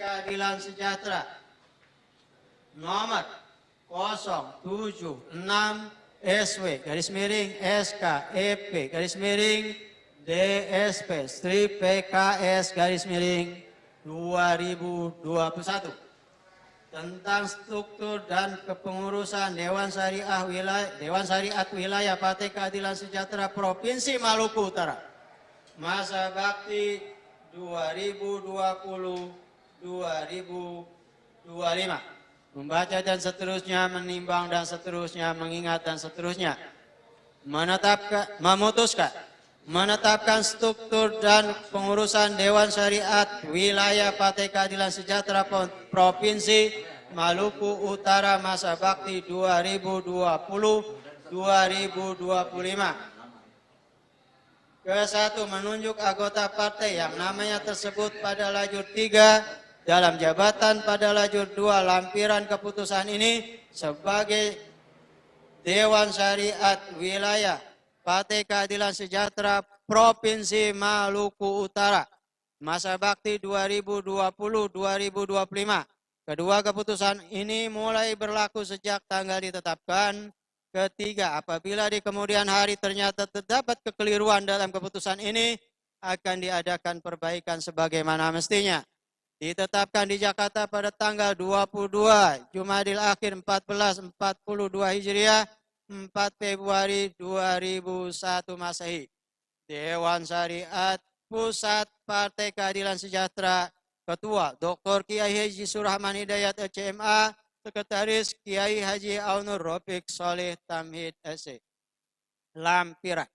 Keadilan Sejahtera nomor 076 SW /SK EP DSP PKS 2021 tentang struktur dan kepengurusan Dewan Syariat Wilayah Partai Keadilan Sejahtera Provinsi Maluku Utara masa bakti 2020-2025. Membaca dan seterusnya, menimbang dan seterusnya, mengingat dan seterusnya. Menetapkan struktur dan pengurusan Dewan Syariat Wilayah Partai Keadilan Sejahtera Provinsi Maluku Utara masa bakti 2020-2025. Ke-1, menunjuk anggota partai yang namanya tersebut pada lajur 3 dalam jabatan pada lajur 2 lampiran keputusan ini sebagai Dewan Syariat Wilayah Partai Keadilan Sejahtera Provinsi Maluku Utara masa bakti 2020-2025. Kedua keputusan ini mulai berlaku sejak tanggal ditetapkan. Ketiga, apabila di kemudian hari ternyata terdapat kekeliruan dalam keputusan ini, akan diadakan perbaikan sebagaimana mestinya. Ditetapkan di Jakarta pada tanggal 22 Jumadil Akhir 1442 Hijriah 4 Februari 2001 Masehi. Dewan Syariat Pusat Partai Keadilan Sejahtera Ketua Dr. Kiai Haji Surahman Hidayat LCMA, Sekretaris Kiai Haji Aunur Rofiq Soleh Tamhid SC. Lampiran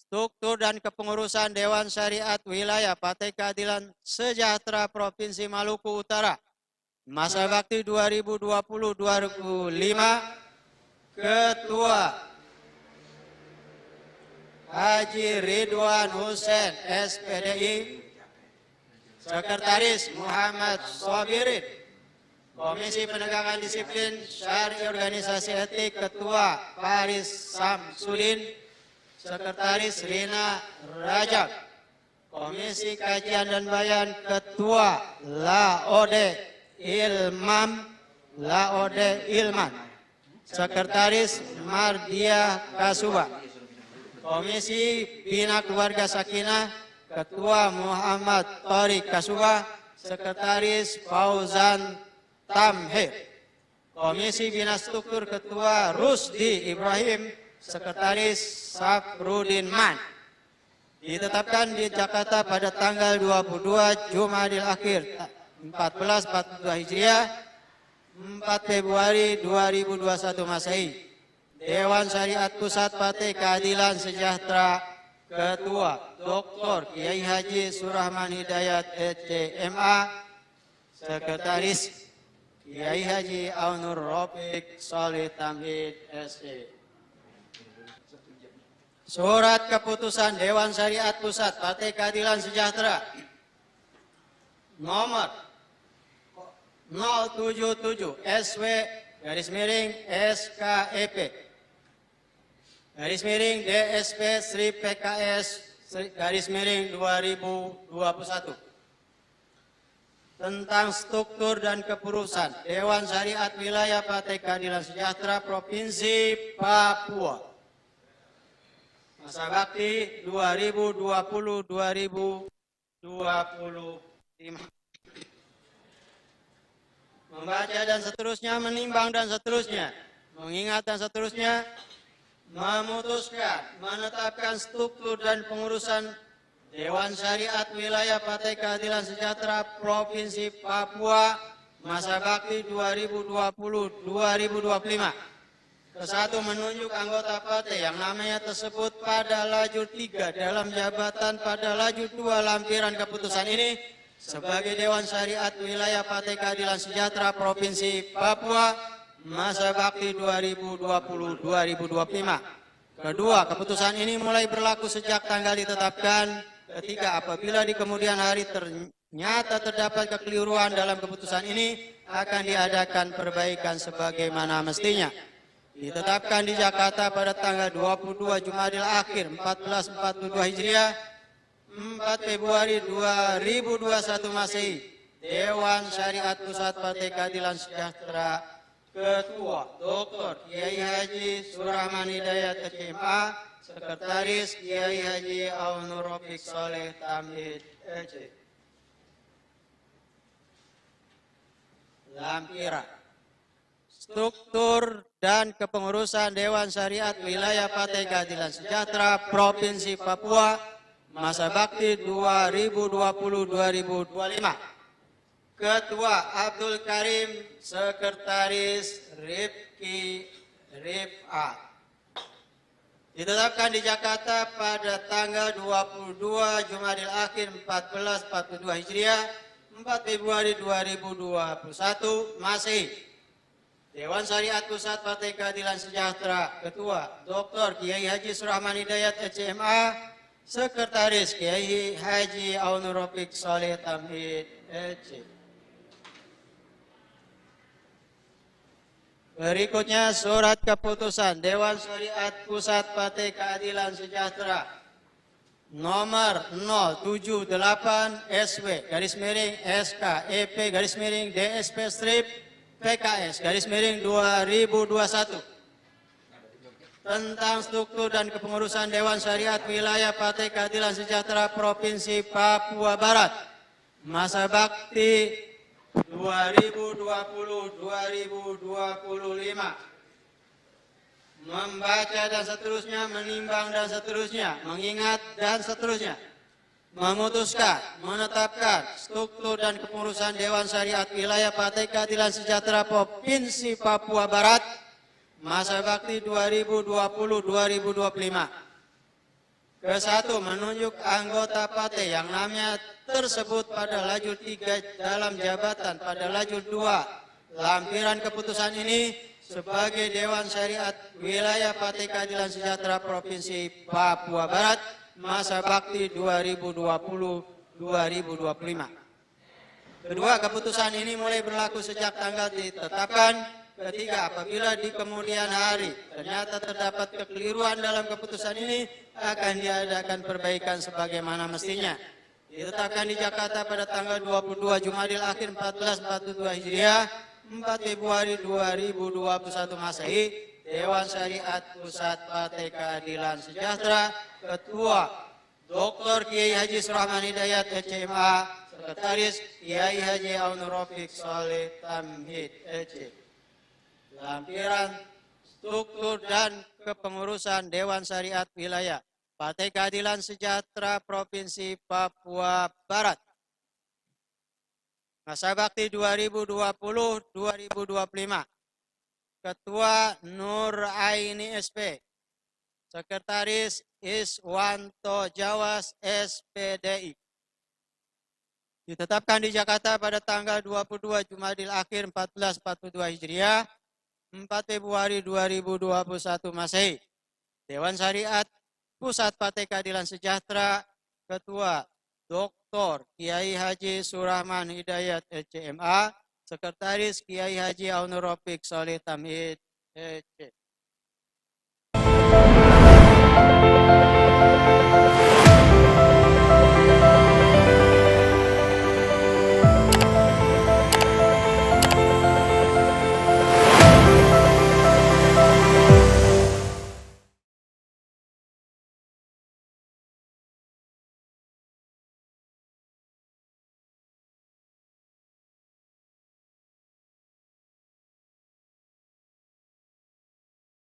struktur dan kepengurusan Dewan Syariat Wilayah Partai Keadilan Sejahtera Provinsi Maluku Utara masa bakti 2020-2025. Ketua Haji Ridwan Hussein SPDI. Sekretaris Muhammad Sobirin. Komisi Penegakan Disiplin Syari Organisasi Etik Ketua Faris Samsudin. Sekretaris Rina Rajab. Komisi Kajian dan Bayan Ketua Laode Ilman. Sekretaris Mardia Kasuba. Komisi Bina Keluarga Sakinah Ketua Muhammad Tariq Kasuba. Sekretaris Fauzan Tamhid. Komisi Bina Struktur Ketua Rusdi Ibrahim. Sekretaris Safrudin Man. Ditetapkan di Jakarta pada tanggal 22 Jumadil Akhir 1442 Hijriah 4 Februari 2021 Masehi. Dewan Syariat Pusat Partai Keadilan Sejahtera Ketua Dr. Kiai Haji Surahman Hidayat LCMA. Sekretaris Kiai Haji Aunur Rofiq Soleh Tamhid SC. Surat Keputusan Dewan Syariat Pusat Partai Keadilan Sejahtera nomor 077 SW /SKEP DSP PKS 2021 tentang struktur dan kepengurusan Dewan Syariat Wilayah Partai Keadilan Sejahtera Provinsi Papua masa bakti 2020-2025. Membaca dan seterusnya, menimbang dan seterusnya, mengingat dan seterusnya, memutuskan menetapkan struktur dan pengurusan Dewan Syariat Wilayah Partai Keadilan Sejahtera Provinsi Papua masa bakti 2020-2025. Ke-1, menunjuk anggota partai yang namanya tersebut pada lajur 3 dalam jabatan pada lajur 2 lampiran keputusan ini sebagai Dewan Syariat Wilayah Partai Keadilan Sejahtera Provinsi Papua masa bakti 2020-2025. Kedua, keputusan ini mulai berlaku sejak tanggal ditetapkan. Ketiga, apabila di kemudian hari ternyata terdapat kekeliruan dalam keputusan ini, akan diadakan perbaikan sebagaimana mestinya. Ditetapkan di Jakarta pada tanggal 22 Jumadil Akhir 1442 Hijriah 4 Februari 2021 Masehi. Dewan Syariat Pusat Partai Keadilan Sejahtera. Ketua Dr. Kiai Haji Surahman Hidayat SMA. Sekretaris Kiai Haji Aunur Rafiq Soleh Tamhid EC. Lampiran. Struktur dan kepengurusan Dewan Syariat Wilayah Partai Keadilan Sejahtera Provinsi Papua masa bakti 2020-2025. Ketua Abdul Karim, Sekretaris Rifki Rifat. Ditetapkan di Jakarta pada tanggal 22 Jumadil Akhir 1442 Hijriah, 4 Februari 2021 Masehi. Dewan Syariat Pusat Partai Keadilan Sejahtera. Ketua Dr. Kiai Haji Surahman Hidayat SMA. Sekretaris Kiai Haji Aunur Rafiq Soleh Tamhid EC. Berikutnya surat keputusan Dewan Syariat Pusat Partai Keadilan Sejahtera nomor 078 SW SK EP DSP strip PKS _2021 tentang struktur dan kepengurusan Dewan Syariat Wilayah Partai Keadilan Sejahtera Provinsi Papua Barat masa bakti 2020-2025. Membaca dan seterusnya, menimbang dan seterusnya, mengingat dan seterusnya. Memutuskan, menetapkan struktur dan kepengurusan Dewan Syariat Wilayah Partai Keadilan Sejahtera Provinsi Papua Barat masa bakti 2020-2025. Ke-1, menunjuk anggota partai yang namanya tersebut pada lajur 3 dalam jabatan pada lajur 2 lampiran keputusan ini sebagai Dewan Syariat Wilayah Partai Keadilan Sejahtera Provinsi Papua Barat masa bakti 2020-2025. Kedua, keputusan ini mulai berlaku sejak tanggal ditetapkan. Ketiga, apabila di kemudian hari ternyata terdapat kekeliruan dalam keputusan ini, akan diadakan perbaikan sebagaimana mestinya. Ditetapkan di Jakarta pada tanggal 22 Jumadil Akhir 1442 Hijriah, 4 Februari 2021 Masehi, Dewan Syariat Pusat Partai Keadilan Sejahtera. Ketua Dr. Kiai Haji Surahman Hidayat SMA. Sekretaris Kiai Haji Aunur Rafiq Soleh Tamhid EC. Lampiran struktur dan kepengurusan Dewan Syariat Wilayah Partai Keadilan Sejahtera Provinsi Papua Barat masa bakti 2020-2025. Ketua Nur Aini SP. Sekretaris Iswanto Jawas SPDI. Ditetapkan di Jakarta pada tanggal 22 Jumadil Akhir 1442 Hijriah, 4 Februari 2021 Masehi. Dewan Syariat Pusat Partai Keadilan Sejahtera. Ketua Dr. Kiai Haji Surahman Hidayat SMA. Sekretaris Kiai Haji Aunur Rafiq Soleh Tamhid EC.